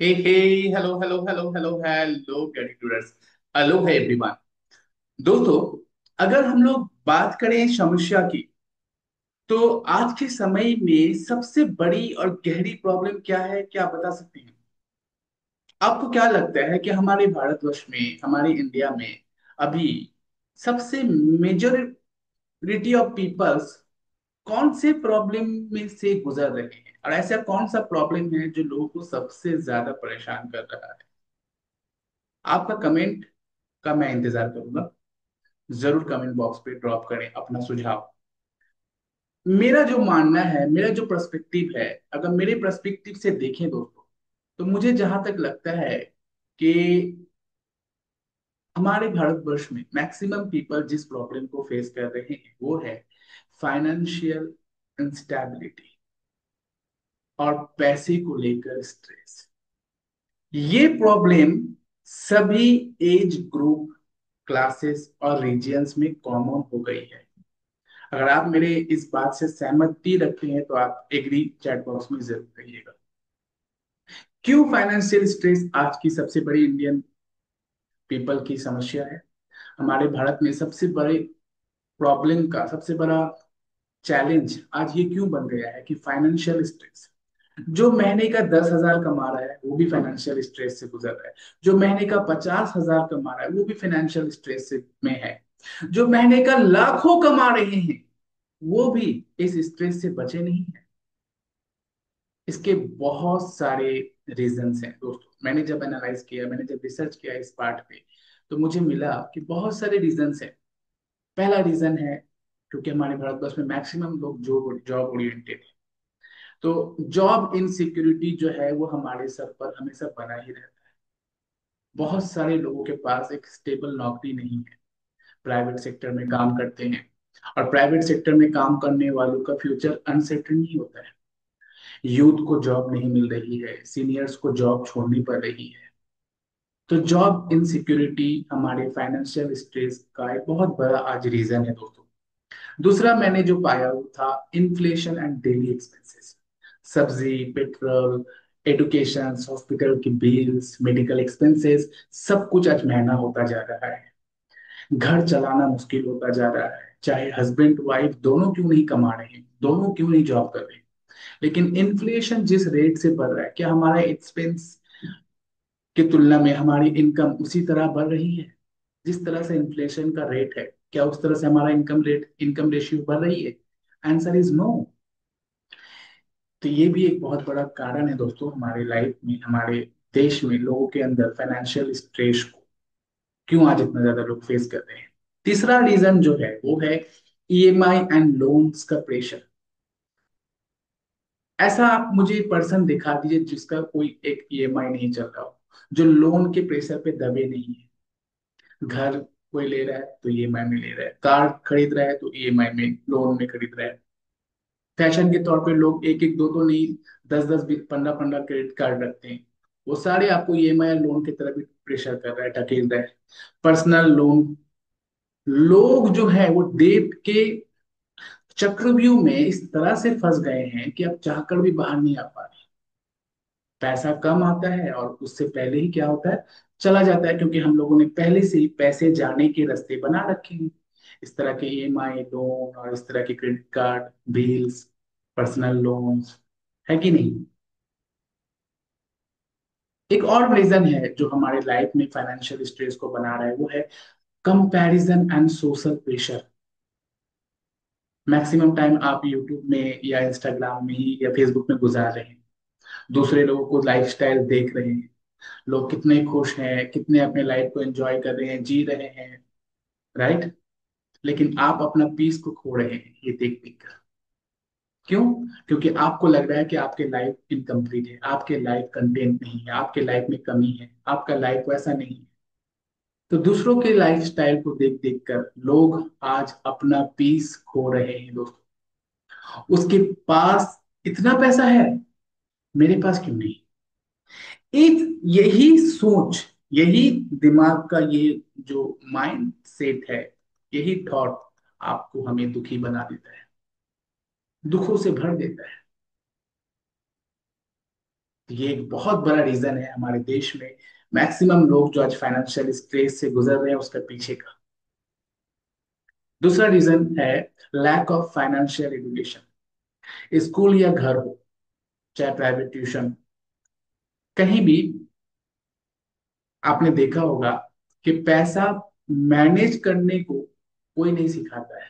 हे hey, hello hello hello hello hello गैटीट्यूडर्स, hello है everyone. दोस्तों, अगर हम लोग बात करें समस्या की, तो आज के समय में सबसे बड़ी और गहरी प्रॉब्लम क्या है, क्या आप बता सकते हैं? आपको क्या लगता है कि हमारे भारतवर्ष में, हमारे इंडिया में अभी सबसे मेजोरिटी ऑफ पीपल्स कौन से प्रॉब्लम में से गुजर रहे हैं, और ऐसा कौन सा प्रॉब्लम है जो लोगों को सबसे ज्यादा परेशान कर रहा है? आपका कमेंट का मैं इंतजार करूंगा। जरूर कमेंट बॉक्स पे ड्रॉप करें अपना सुझाव। मेरा जो मानना है, मेरा जो पर्सपेक्टिव है, अगर मेरे पर्सपेक्टिव से देखें दोस्तों, तो मुझे जहां तक लगता है कि हमारे भारतवर्ष में मैक्सिमम पीपल जिस प्रॉब्लम को फेस कर रहे हैं वो है फाइनेंशियल इंस्टेबिलिटी और पैसे को लेकर स्ट्रेस। ये प्रॉब्लम सभी एज ग्रुप, क्लासेस और रीजियंस में कॉमन हो गई है। अगर आप मेरे इस बात से सहमति रखते हैं तो आप एग्री चैट बॉक्स में जरूर कहिएगा। क्यों फाइनेंशियल स्ट्रेस आज की सबसे बड़ी इंडियन पीपल की समस्या है? हमारे भारत में सबसे बड़े प्रॉब्लम का सबसे बड़ा चैलेंज आज ये क्यों बन गया है कि फाइनेंशियल स्ट्रेस। जो महीने का 10,000 कमा रहा है वो भी फाइनेंशियल स्ट्रेस से गुजर रहा है। जो महीने का 50,000 कमा रहा है वो भी फाइनेंशियल स्ट्रेस से में है। जो महीने का लाखों कमा रहे हैं वो भी इस स्ट्रेस से बचे नहीं है। इसके बहुत सारे रीजंस हैं दोस्तों। मैंने जब एनालाइज किया, मैंने जब रिसर्च किया इस पार्ट पे, तो मुझे मिला कि बहुत सारे रीजंस हैं। पहला रीजन है क्योंकि हमारे भारतवर्ष में मैक्सिमम लोग जॉब जॉब ओरिएंटेड है। तो जॉब इनसिक्योरिटी जो है वो हमारे सर पर हमेशा बना ही रहता है। बहुत सारे लोगों के पास एक स्टेबल नौकरी नहीं है, प्राइवेट सेक्टर में काम करते हैं, और प्राइवेट सेक्टर में काम करने वालों का फ्यूचर अनसर्टेन ही होता है। यूथ को जॉब नहीं मिल रही है, सीनियर्स को जॉब छोड़नी पड़ रही है। तो जॉब इनसिक्योरिटी हमारे फाइनेंशियल स्ट्रेस का एक बहुत बड़ा आज रीजन है दोस्तों। दूसरा मैंने जो पाया वो था इन्फ्लेशन एंड डेली एक्सपेंसेस। सब्जी, पेट्रोल, एडुकेशन, हॉस्पिटल की बिल्स, मेडिकल एक्सपेंसेस, सब कुछ आज महंगा होता जा रहा है। घर चलाना मुश्किल होता जा रहा है, चाहे हस्बैंड वाइफ दोनों क्यों नहीं कमा रहे हैं, दोनों क्यों नहीं जॉब कर रहे हैं। लेकिन इन्फ्लेशन जिस रेट से बढ़ रहा है, क्या हमारा एक्सपेंस की तुलना में हमारी इनकम उसी तरह बढ़ रही है? जिस तरह से इन्फ्लेशन का रेट है, क्या उस तरह से हमारा इनकम रेशियो बढ़ रही है? Answer is no. तो ये भी एक बहुत बड़ा कारण है दोस्तों हमारे लाइफ में, हमारे देश में लोगों के अंदर फाइनेंशियल स्ट्रेस को क्यों आज इतना ज्यादा लोग फेस कर रहे हैं। तीसरा रीजन जो है वो है ईएमआई एंड लोन्स का प्रेशर। ऐसा आप मुझे पर्सन दिखा दीजिए जिसका कोई एक ईएमआई नहीं चल रहा हो, जो लोन के प्रेशर पे दबे नहीं है। घर कोई ले रहा है तो ईएमआई में ले रहा है, कार खरीद रहा है तो ईएमआई में, लोन में खरीद रहा है। फैशन के तौर पे लोग एक एक दो दो नहीं, 10 10 15 15 क्रेडिट कार्ड रखते हैं। वो सारे आपको ईएमआई लोन की तरफ भी प्रेशर कर रहा है, ढकेल रहा है। पर्सनल लोन, लोग जो है वो डेट के चक्रव्यूह में इस तरह से फंस गए हैं कि अब चाहकर भी बाहर नहीं आ पा रहे। पैसा कम आता है और उससे पहले ही क्या होता है, चला जाता है, क्योंकि हम लोगों ने पहले से ही पैसे जाने के रास्ते बना रखे हैं। इस तरह के ईएमआई लोन और इस तरह के credit card, bills, personal loans, है कि नहीं? एक और रीजन है जो हमारे लाइफ में फाइनेंशियल स्ट्रेस को बना रहा है, वो है comparison and social pressure. Maximum time आप यूट्यूब में या इंस्टाग्राम में ही या फेसबुक में गुजार रहे हैं, दूसरे लोगों को लाइफस्टाइल देख रहे हैं, लोग कितने खुश हैं, कितने अपने लाइफ को एंजॉय कर रहे हैं, जी रहे हैं, राइट? लेकिन आप अपना पीस को खो रहे हैं ये देख देख कर। क्यों? क्योंकि आपको लग रहा है कि आपके लाइफ इनकम्प्लीट है, आपके लाइफ कंटेंट नहीं है, आपके लाइफ में कमी है, आपका लाइफ वैसा नहीं है। तो दूसरों के लाइफस्टाइल को देख देख कर लोग आज अपना पीस खो रहे हैं दोस्तों। उसके पास इतना पैसा है, मेरे पास क्यों नहीं? एक यही सोच, यही दिमाग का ये जो माइंड सेट है, यही थॉट आपको हमें दुखी बना देता है, दुखों से भर देता है। ये एक बहुत बड़ा रीजन है हमारे देश में मैक्सिमम लोग जो आज फाइनेंशियल स्ट्रेस से गुजर रहे हैं उसका पीछे का। दूसरा रीजन है lack of financial education. School या घर हो, चाहे प्राइवेट ट्यूशन, कहीं भी आपने देखा होगा कि पैसा मैनेज करने को कोई नहीं सिखाता है।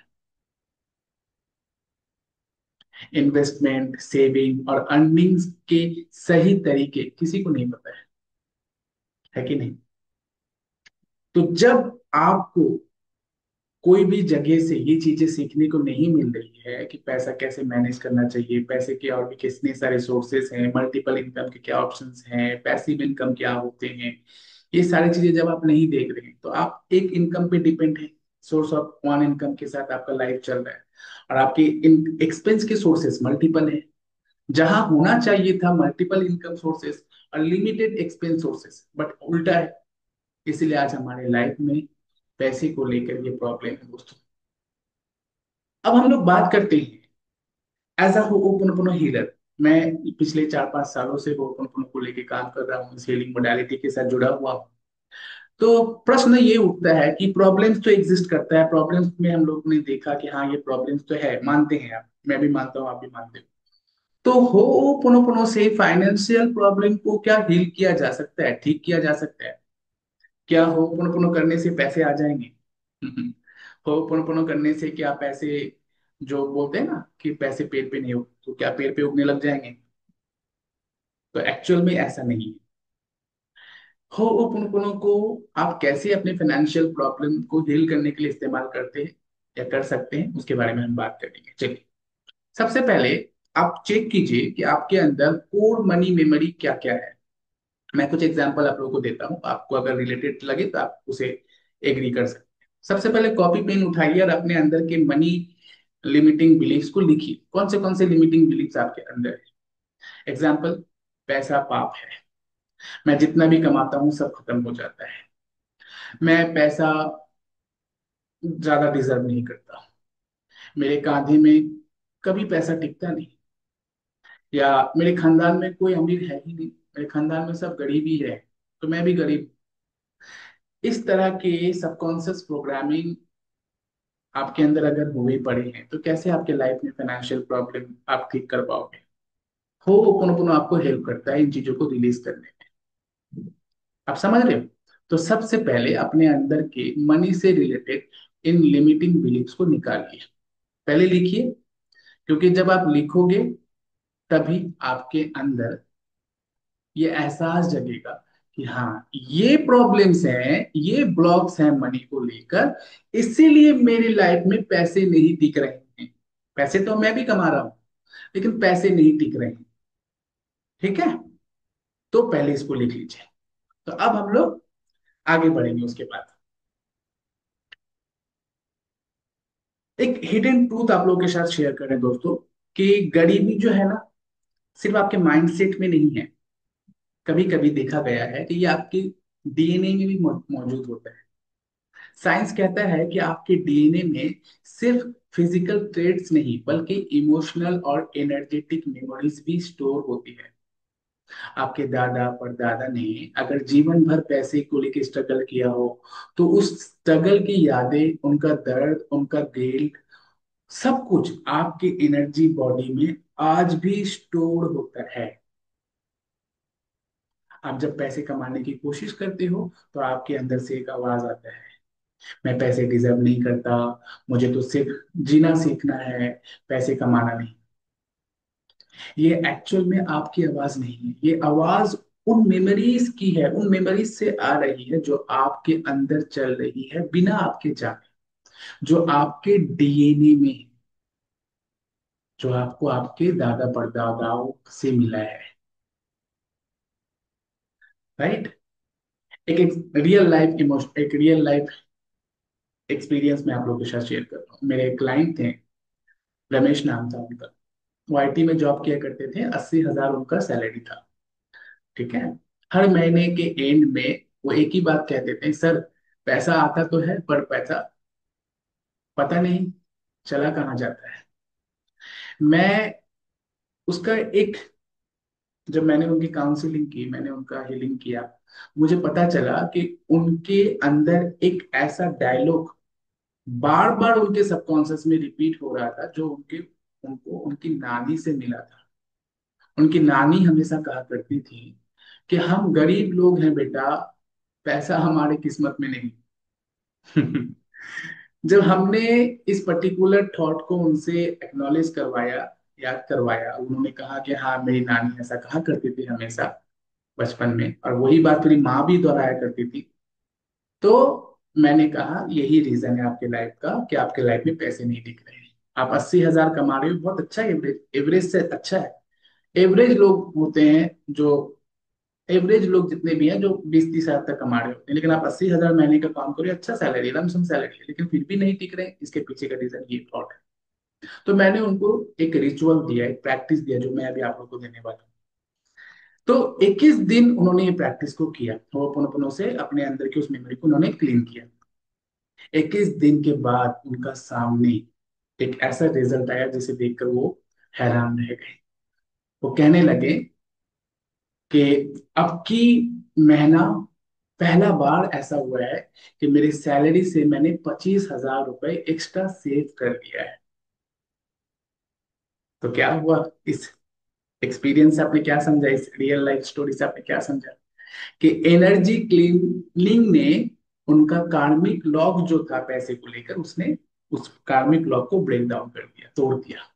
इन्वेस्टमेंट, सेविंग और अर्निंग्स के सही तरीके किसी को नहीं पता है कि नहीं? तो जब आपको कोई भी जगह से ये चीजें सीखने को नहीं मिल रही है कि पैसा कैसे मैनेज करना चाहिए, पैसे के और भी कितने सारे सोर्सेस हैं, मल्टीपल इनकम के क्या ऑप्शंस हैं, पैसिव इनकम क्या होते हैं, ये सारी चीजें जब आप नहीं देख रहे हैं तो आप एक इनकम पे डिपेंड है। सोर्स ऑफ वन इनकम के साथ आपका लाइफ चल रहा है और आपके इन एक्सपेंस के सोर्सेस मल्टीपल है। जहां होना चाहिए था मल्टीपल इनकम सोर्सेस और लिमिटेड एक्सपेंस सोर्सेस, बट उल्टा है। इसीलिए आज हमारे लाइफ में पैसे को लेकर ये प्रॉब्लम है दोस्तों। अब हम लोग बात करते हैं एज अ होपोनोपोनो हीलर। मैं पिछले 4-5 सालों से होपोनोपोनो को लेकर काम कर रहा हूँ, इस हीलिंग मोडालिटी के साथ जुड़ा हुआ हूँ। तो प्रश्न ये उठता है कि प्रॉब्लम्स तो एग्जिस्ट करता है, प्रॉब्लम्स में हम लोग ने देखा कि हाँ ये प्रॉब्लम्स तो है, मानते हैं आप, मैं भी मानता हूँ, आप भी मानते हो। तो होपोनोपोनो से फाइनेंशियल प्रॉब्लम को क्या हील किया जा सकता है, ठीक किया जा सकता है? क्या होपोनोपोनो करने से पैसे आ जाएंगे? होपोनोपोनो करने से क्या पैसे, जो बोलते हैं ना कि पैसे पेड़ पे नहीं हो, तो क्या पेड़ पे उगने लग जाएंगे? तो एक्चुअल में ऐसा नहीं है। होपोनोपोनो को आप कैसे अपने फाइनेंशियल प्रॉब्लम को डील करने के लिए इस्तेमाल करते हैं या कर सकते हैं, उसके बारे में हम बात करेंगे। चलिए, सबसे पहले आप चेक कीजिए कि आपके अंदर कोर मनी मेमोरी क्या क्या है। मैं कुछ एग्जांपल आप लोगों को देता हूं, आपको अगर रिलेटेड लगे तो आप उसे एग्री कर सकते हैं। सबसे पहले कॉपी पेन उठाइए और अपने अंदर के मनी लिमिटिंग बिलीफ्स को लिखिए। कौन से लिमिटिंग बिलीफ्स आपके अंदर है? एग्जांपल, पैसा पाप है, मैं जितना भी कमाता हूं सब खत्म हो जाता है, मैं पैसा ज्यादा डिजर्व नहीं करता, मेरे कांधे में कभी पैसा टिकता नहीं, या मेरे खानदान में कोई अमीर है ही नहीं, मेरे खानदान में सब गरीब ही है, तो मैं भी गरीब। इस तरह के सबकॉन्शियस प्रोग्रामिंग आपके अंदर अगर हुए पड़े हैं तो कैसे आपके लाइफ में फाइनेंशियल प्रॉब्लम आप ठीक कर पाओगे? हो ओपन आपको हेल्प करता है इन चीजों को रिलीज करने में। आप समझ रहे हो? तो सबसे पहले अपने अंदर के मनी से रिलेटेड इन लिमिटिंग बिलीफ्स को निकालिए, पहले लिखिए। क्योंकि जब आप लिखोगे तभी आपके अंदर ये एहसास जगेगा कि हाँ ये प्रॉब्लम्स हैं, ये ब्लॉक्स हैं मनी को लेकर, इसीलिए मेरी लाइफ में पैसे नहीं टिक रहे हैं। पैसे तो मैं भी कमा रहा हूं लेकिन पैसे नहीं टिक रहे हैं। ठीक है, तो पहले इसको लिख लीजिए। तो अब हम लोग आगे बढ़ेंगे उसके बाद। एक हिडन ट्रूथ आप लोगों के साथ शेयर करें दोस्तों, कि गरीबी जो है ना सिर्फ आपके माइंडसेट में नहीं है। कभी कभी देखा गया है कि ये आपके डीएनए में भी मौजूद होता है। साइंस कहता है कि आपके डीएनए में सिर्फ फिजिकल ट्रेड्स नहीं बल्कि इमोशनल और एनर्जेटिक मेमोरीज भी स्टोर होती है। आपके दादा परदादा ने अगर जीवन भर पैसे को लेकर स्ट्रगल किया हो तो उस स्ट्रगल की यादें, उनका दर्द, उनका गिल्ट, सब कुछ आपकी एनर्जी बॉडी में आज भी स्टोर होता है। आप जब पैसे कमाने की कोशिश करते हो तो आपके अंदर से एक आवाज आता है, मैं पैसे डिजर्व नहीं करता, मुझे तो सिर्फ जीना सीखना है, पैसे कमाना नहीं। ये एक्चुअल में आपकी आवाज नहीं है, ये आवाज उन मेमोरीज की है, उन मेमोरीज से आ रही है जो आपके अंदर चल रही है बिना आपके जाने, जो आपके डीएनए में है, जो आपको आपके दादा परदादाओं से मिला है। राइट? एक रियल लाइफ इमोशन, एक रियल लाइफ एक्सपीरियंस मैं आप लोगों के साथ शेयर कर रहा हूँ। मेरे एक क्लाइंट थे, रमेश नाम था उनका। वो आईटी में जॉब किया करते थे, 80,000 उनका सैलरी था। ठीक है, हर महीने के एंड में वो एक ही बात कहते थे, सर पैसा आता तो है पर पैसा पता नहीं चला कहाँ जाता है। मैं उसका एक जब मैंने उनकी काउंसलिंग की, मैंने उनका हीलिंग किया, मुझे पता चला कि उनके अंदर एक ऐसा डायलॉग बार बार उनके सबकॉन्शियस में रिपीट हो रहा था, जो उनके उनको उनकी नानी से मिला था। उनकी नानी हमेशा कहा करती थी कि हम गरीब लोग हैं बेटा, पैसा हमारे किस्मत में नहीं। जब हमने इस पर्टिकुलर थॉट को उनसे एक्नॉलेज करवाया, याद करवाया, उन्होंने कहा कि हाँ मेरी नानी ऐसा कहा करती थी हमेशा बचपन में, और वही बात मेरी माँ भी दोहराया करती थी। तो मैंने कहा यही रीजन है आपके लाइफ का कि आपके लाइफ में पैसे नहीं दिख रहे हैं। आप 80,000 कमा रहे हो, बहुत अच्छा है, एवरेज एवरेज से अच्छा है। एवरेज लोग होते हैं जो, एवरेज लोग जितने भी हैं जो 20-30 हजार तक कमा रहे होते हैं, लेकिन आप 80,000 महीने का काम करो, अच्छा सैलरी, लमसम सैलरी है, लेकिन फिर भी नहीं टिक रहे। इसके पीछे का रीजन ये थॉट है। तो मैंने उनको एक रिचुअल दिया, एक प्रैक्टिस दिया, जो मैं अभी आप लोगों को देने वाला हूँ। तो 21 दिन उन्होंने ये प्रैक्टिस को किया, होपोनोपोनो से अपने अंदर की उस मेमोरी को उन्होंने क्लीन किया। 21 दिन के बाद उनका सामने एक ऐसा रिजल्ट आया जिसे देखकर वो हैरान रह गए। वो कहने लगे कि अब की महीना पहला बार ऐसा हुआ है कि मेरी सैलरी से मैंने 25,000 रुपए एक्स्ट्रा सेव कर लिया है। तो क्या हुआ, इस एक्सपीरियंस से आपने क्या समझा, इस रियल लाइफ स्टोरी से आपने क्या समझा? कि एनर्जी क्लीनिंग ने उनका कार्मिक लॉक जो था पैसे को लेकर, उसने उस कार्मिक लॉक को ब्रेक डाउन कर दिया, तोड़ दिया।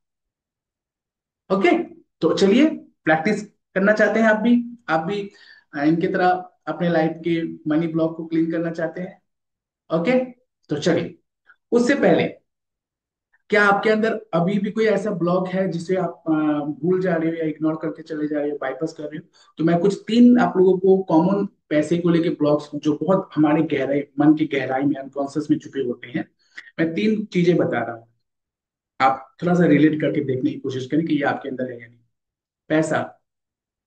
ओके, तो चलिए प्रैक्टिस करना चाहते हैं आप भी इनकी तरह अपने लाइफ के मनी ब्लॉक को क्लीन करना चाहते हैं? ओके, तो चलिए, उससे पहले क्या आपके अंदर अभी भी कोई ऐसा ब्लॉक है जिसे आप भूल जा रहे हो या इग्नोर करके चले जा रहे हो, बाईपास कर रहे हो? तो मैं कुछ तीन आप लोगों को कॉमन पैसे को लेके ब्लॉक्स जो बहुत हमारे गहराई, मन की गहराई में, अनकॉन्शियस में छुपे होते हैं, मैं तीन चीजें बता रहा हूँ। आप थोड़ा सा रिलेट करके देखने की कोशिश करें कि ये आपके अंदर है या नहीं। पैसा,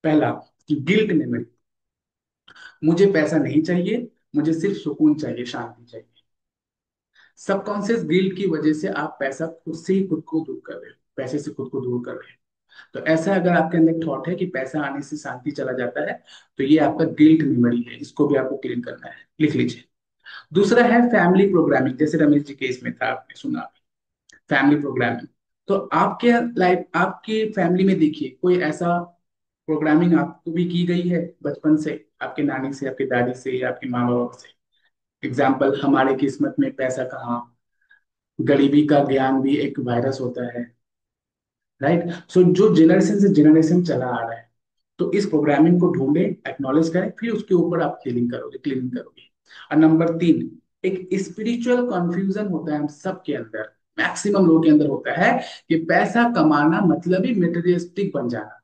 पहला, गिल्ट मेमोरी। मुझे पैसा नहीं चाहिए, मुझे सिर्फ सुकून चाहिए, शांति चाहिए। सबकॉन्शियस गिल्ट की वजह से आप पैसा खुद से ही खुद को दूर कर रहे हो, पैसे से खुद को दूर कर रहे हो। तो ऐसा अगर आपके अंदर थॉट है कि पैसा आने से शांति चला जाता है, तो ये आपका गिल्ट मेमोरी है, इसको भी आपको क्लीन करना है, लिख लीजिए। दूसरा है फैमिली प्रोग्रामिंग, जैसे रमेश जी केस में था, आपने सुना फैमिली प्रोग्रामिंग। तो आपके लाइफ, आपके फैमिली में देखिए कोई ऐसा प्रोग्रामिंग आपको भी की गई है बचपन से, आपके नानी से, आपके दादी से, या आपके माँ बाबा से। एग्जाम्पल, हमारे किस्मत में पैसा कहाँ, गरीबी का ज्ञान भी एक वायरस होता है, राइट? सो जो जनरेशन से जनरेशन चला आ रहा है, तो इस प्रोग्रामिंग को ढूंढे, एक्नॉलेज करें, फिर उसके ऊपर आप क्लीनिंग करोगे, क्लीनिंग करोगे। और नंबर तीन, एक स्पिरिचुअल कंफ्यूजन होता है हम सबके अंदर, मैक्सिमम लोगों के अंदर होता है, कि पैसा कमाना मतलब ही मेटेरियलिस्टिक बन जाना।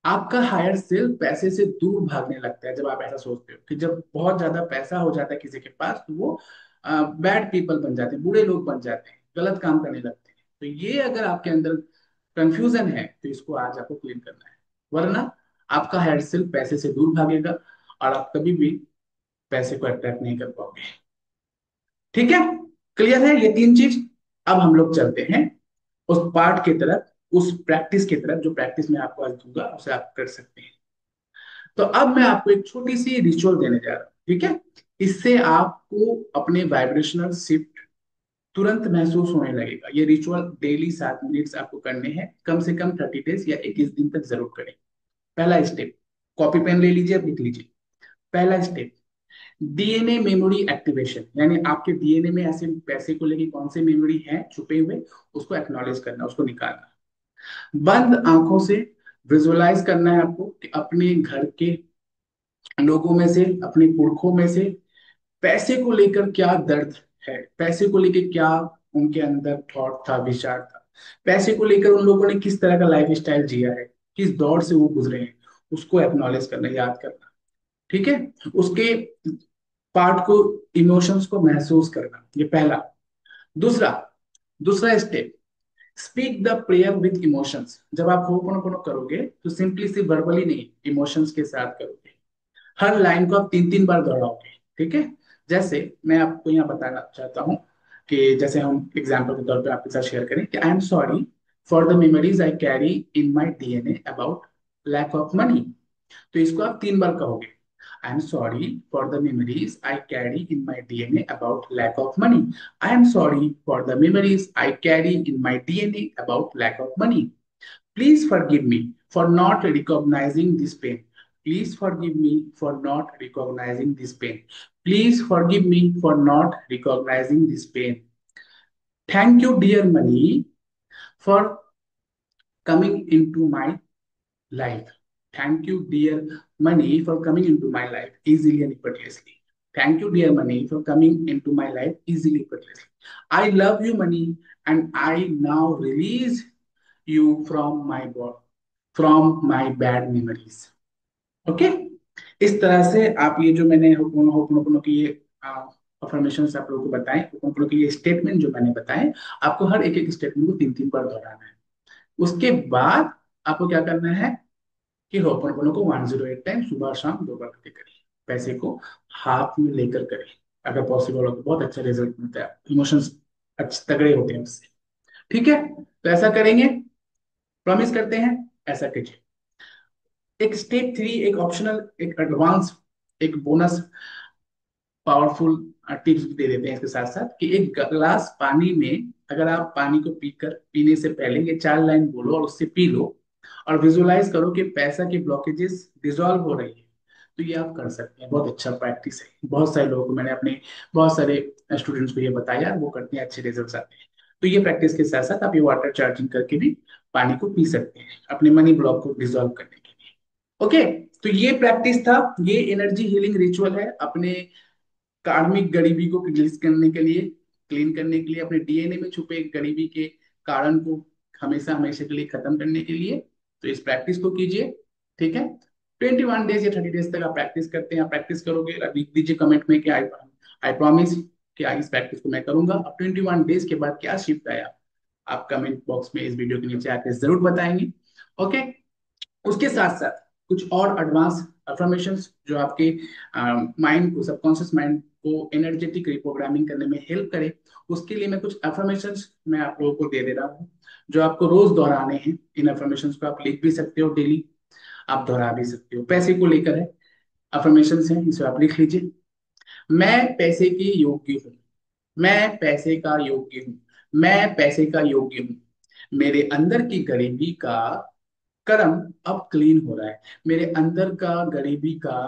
आपका हायर सेल्फ पैसे से दूर भागने लगता है जब आप ऐसा सोचते हो कि जब बहुत ज्यादा पैसा हो जाता है किसी के पास, तो वो बैड पीपल बन जाते हैं, बुरे लोग बन जाते हैं, गलत काम करने लगते हैं। तो ये अगर आपके अंदर कंफ्यूजन है, तो इसको आज आपको क्लीन करना है, वरना आपका हायर सेल्फ पैसे से दूर भागेगा और आप कभी भी पैसे को अट्रैक्ट नहीं कर पाओगे। ठीक है, क्लियर है ये तीन चीज? अब हम लोग चलते हैं उस पार्ट की तरफ, उस प्रैक्टिस की तरफ, जो प्रैक्टिस मैं आपको आज दूंगा उसे आप कर सकते हैं। तो अब मैं आपको एक छोटी सी रिचुअल देने जा रहा हूँ, ठीक है? इससे आपको अपने वाइब्रेशनल शिफ्ट तुरंत महसूस होने लगेगा। ये रिचुअल डेली 7 मिनट्स आपको करने हैं, कम से कम 30 डेज या 21 दिन तक जरूर करें। पहला स्टेप, कॉपी पेन ले लीजिए, अब लिख लीजिए। पहला स्टेप, डीएनए मेमोरी एक्टिवेशन, यानी आपके डीएनए में ऐसे पैसे को लेके कौन से मेमोरी हैं छुपे हुए, उसको एक्नॉलेज करना, उसको निकालना। बंद आंखों से विजुअलाइज करना है आपको कि अपने घर के लोगों में से, अपने पुरखों में से पैसे को लेकर क्या दर्द है, पैसे को लेकर क्या उनके अंदर थॉट था, विचार था, पैसे को लेकर उन लोगों ने किस तरह का लाइफ स्टाइल जिया है, किस दौर से वो गुजरे हैं, उसको एक्नॉलेज करना, याद करना। ठीक है, उसके पार्ट को, इमोशंस को महसूस करना, ये पहला। दूसरा, दूसरा step, speak the prayer with emotions. जब आप होपोनोपोनो करोगे तो सिंपली सिर्फ वर्बली नहीं, इमोशंस के साथ करोगे। हर लाइन को आप 3-3 बार दोहराओगे, ठीक है? जैसे मैं आपको यहाँ बताना चाहता हूँ कि जैसे हम एग्जाम्पल के तौर पे आपके साथ शेयर करें कि I am sorry for the memories I carry in my DNA about lack of money. तो इसको आप 3 बार कहोगे। I am sorry for the memories I carry in my DNA about lack of money. I am sorry for the memories I carry in my DNA about lack of money. Please forgive me for not recognizing this pain. Please forgive me for not recognizing this pain. Please forgive me for not recognizing this pain. Thank you, dear money, for coming into my life. Thank you, dear money, for coming into my life easily and effortlessly. Thank you, dear money, for coming into my life easily, effortlessly. I love you, money, and I now release you from my body, from my bad memories. Okay. इस तरह से आप ये जो मैंने ho'oponopono की ये affirmation आप लोगों को बताएं, होपोनोपोनो की ये स्टेटमेंट जो मैंने बताए, आपको हर एक एक स्टेटमेंट को 3 3 बार दोहराना है। उसके बाद आपको क्या करना है कि होपोनोपोनो को 108 टाइम सुबह शाम 2 बार करके करिए। पैसे को हाथ में लेकर करिए। अगर पॉसिबल हो तो बहुत अच्छा रिजल्ट मिलता है, इमोशंस अच्छे तगड़े होते हैं उससे। ठीक है, तो ऐसा करेंगे, प्रॉमिस करते हैं, ऐसा कीजिए। एक स्टेप 3, एक ऑप्शनल, एक एडवांस, एक बोनस पावरफुल टिप्स भी दे देते हैं इसके साथ साथ कि एक गिलास पानी में अगर आप पानी को पीकर पीने से पहले ये 4 लाइन बोलो और उससे पी लो और विजुलाइज करो कि पैसा की ब्लॉकेजेस डिसॉल्व हो रही है, तो ये आप कर सकते हैं। बहुत अच्छा प्रैक्टिस है, बहुत सारे लोगों को मैंने अपने बहुत सारे स्टूडेंट्स को ये बताया, वो करते हैं, अच्छे रिजल्ट आते हैं। तो ये प्रैक्टिस के साथ साथ आप ये वाटर चार्जिंग करके भी पानी को पी सकते हैं अपने मनी ब्लॉक को डिसॉल्व करने के लिए। ओके, तो ये प्रैक्टिस था, ये एनर्जी हीलिंग रिचुअल है अपने कार्मिक गरीबी को रिलीज करने के लिए, क्लीन करने के लिए, अपने डीएनए में छुपे गरीबी के कारण को हमेशा हमेशा के लिए खत्म करने के लिए। तो इस प्रैक्टिस को कीजिए। ठीक है, 21 डेज या 30 डेज तक आप प्रैक्टिस करते हैं, आप प्रैक्टिस करोगे, लिख दीजिए कमेंट में कि आई आई प्रॉमिस कि इस प्रैक्टिस को मैं करूंगा। अब 21 डेज के बाद क्या शिफ्ट आया, आप कमेंट बॉक्स में इस वीडियो के नीचे आकर जरूर बताएंगे। ओके, उसके साथ साथ कुछ और एडवांस अफर्मेशंस जो आपके माइंड को, सबकॉन्शियस माइंड को एनर्जेटिक रिप्रोग्रामिंग करने में हेल्प करे, उसके लिए मैं कुछ अफर्मेशंस मैं आप लोगों को दे दे रहा हूँ जो आपको रोज दोहराने हैं। इन अफर्मेशंस को आप लिख भी सकते हो, डेली आप दोहरा भी सकते हो। पैसे को लेकर है अफर्मेशंस हैं, इसे आप लिख लीजिए। मैं पैसे की योग्य हूँ। मैं पैसे का योग्य हूँ। मैं पैसे का योग्य हूँ। मेरे अंदर की गरीबी का कर्म अब क्लीन हो रहा है। मेरे अंदर का गरीबी का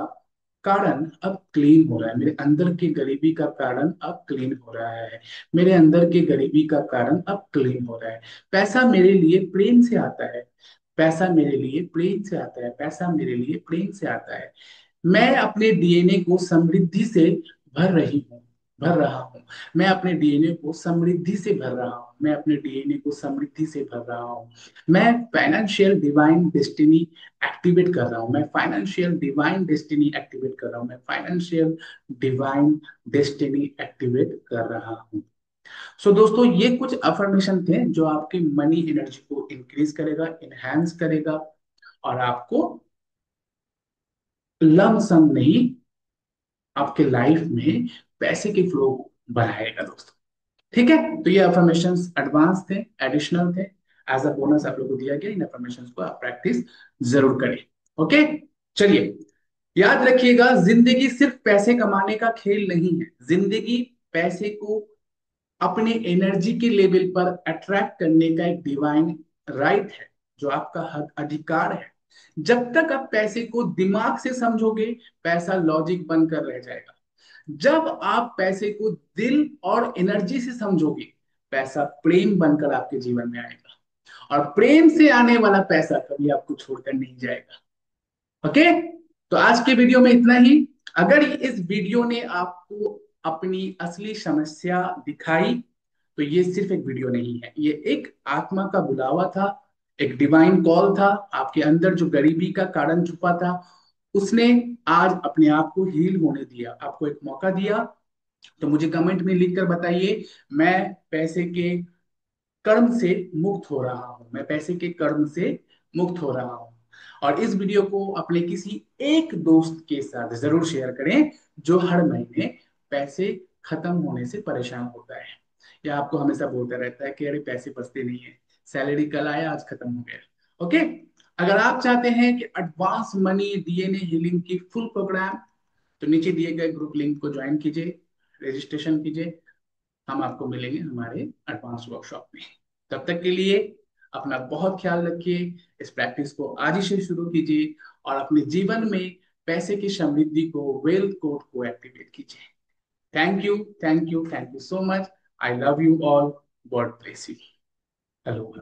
कारण अब क्लीन हो रहा है। मेरे अंदर की गरीबी का कारण अब क्लीन हो रहा है। मेरे अंदर की गरीबी का कारण अब क्लीन हो रहा है। पैसा मेरे लिए प्रेम से आता है। पैसा मेरे लिए प्रेम से आता है। पैसा मेरे लिए प्रेम से आता है। मैं अपने डीएनए को समृद्धि से भर रही हूँ, भर रहा हूँ। मैं अपने डीएनए को समृद्धि से भर रहा हूँ। मैं अपने डीएनए को समृद्धि से भर रहा हूँ। मैं फाइनेंशियल डिवाइन डेस्टिनी एक्टिवेट कर रहा हूँ। मैं फाइनेंशियल डिवाइन डेस्टिनी एक्टिवेट कर रहा हूँ। मैं फाइनेंशियल डिवाइन डेस्टिनी एक्टिवेट कर रहा हूँ। सो दोस्तों, ये कुछ अफर्मेशन थे जो आपकी मनी एनर्जी को इंक्रीज करेगा, इनहेंस करेगा और आपको लमसम नहीं, आपके लाइफ में पैसे के फ्लो बढ़ाएगा दोस्तों। ठीक है, तो ये अफर्मेशंस एडवांस थे, एडिशनल थे, एज अ बोनस आप लोगों को दिया गया। इन अफर्मेशंस को आप प्रैक्टिस जरूर करें। ओके, चलिए, याद रखिएगा, जिंदगी सिर्फ पैसे कमाने का खेल नहीं है। जिंदगी पैसे को अपने एनर्जी के लेवल पर अट्रैक्ट करने का एक डिवाइन राइट है, जो आपका हक अधिकार है। जब तक आप पैसे को दिमाग से समझोगे, पैसा लॉजिक बनकर रह जाएगा। जब आप पैसे को दिल और एनर्जी से समझोगे, पैसा प्रेम बनकर आपके जीवन में आएगा और प्रेम से आने वाला पैसा कभी आपको छोड़कर नहीं जाएगा। ओके, तो आज के वीडियो में इतना ही। अगर इस वीडियो ने आपको अपनी असली समस्या दिखाई, तो ये सिर्फ एक वीडियो नहीं है, ये एक आत्मा का बुलावा था, एक डिवाइन कॉल था। आपके अंदर जो गरीबी का कारण छुपा था, उसने आज अपने आप को हील होने दिया, आपको एक मौका दिया। तो मुझे कमेंट में लिखकर बताइए, मैं पैसे के कर्म से मुक्त हो रहा हूं। मैं पैसे के कर्म से मुक्त हो रहा हूं। और इस वीडियो को अपने किसी एक दोस्त के साथ जरूर शेयर करें जो हर महीने पैसे खत्म होने से परेशान होता है, या आपको हमेशा बोलता रहता है कि अरे पैसे बचते नहीं है, सैलरी कल आया आज खत्म हो गया। ओके, अगर आप चाहते हैं कि एडवांस मनी डीएनए हीलिंग की फुल प्रोग्राम, तो नीचे दिए गए ग्रुप लिंक को ज्वाइन कीजिए, रजिस्ट्रेशन कीजिए। हम आपको मिलेंगे हमारे एडवांस वर्कशॉप में। तब तक के लिए अपना बहुत ख्याल रखिए। इस प्रैक्टिस को आज ही से शुरू कीजिए और अपने जीवन में पैसे की समृद्धि को, वेल्थ कोड को एक्टिवेट कीजिए। Thank you, thank you, thank you so much. I love you all. God bless you. Hello.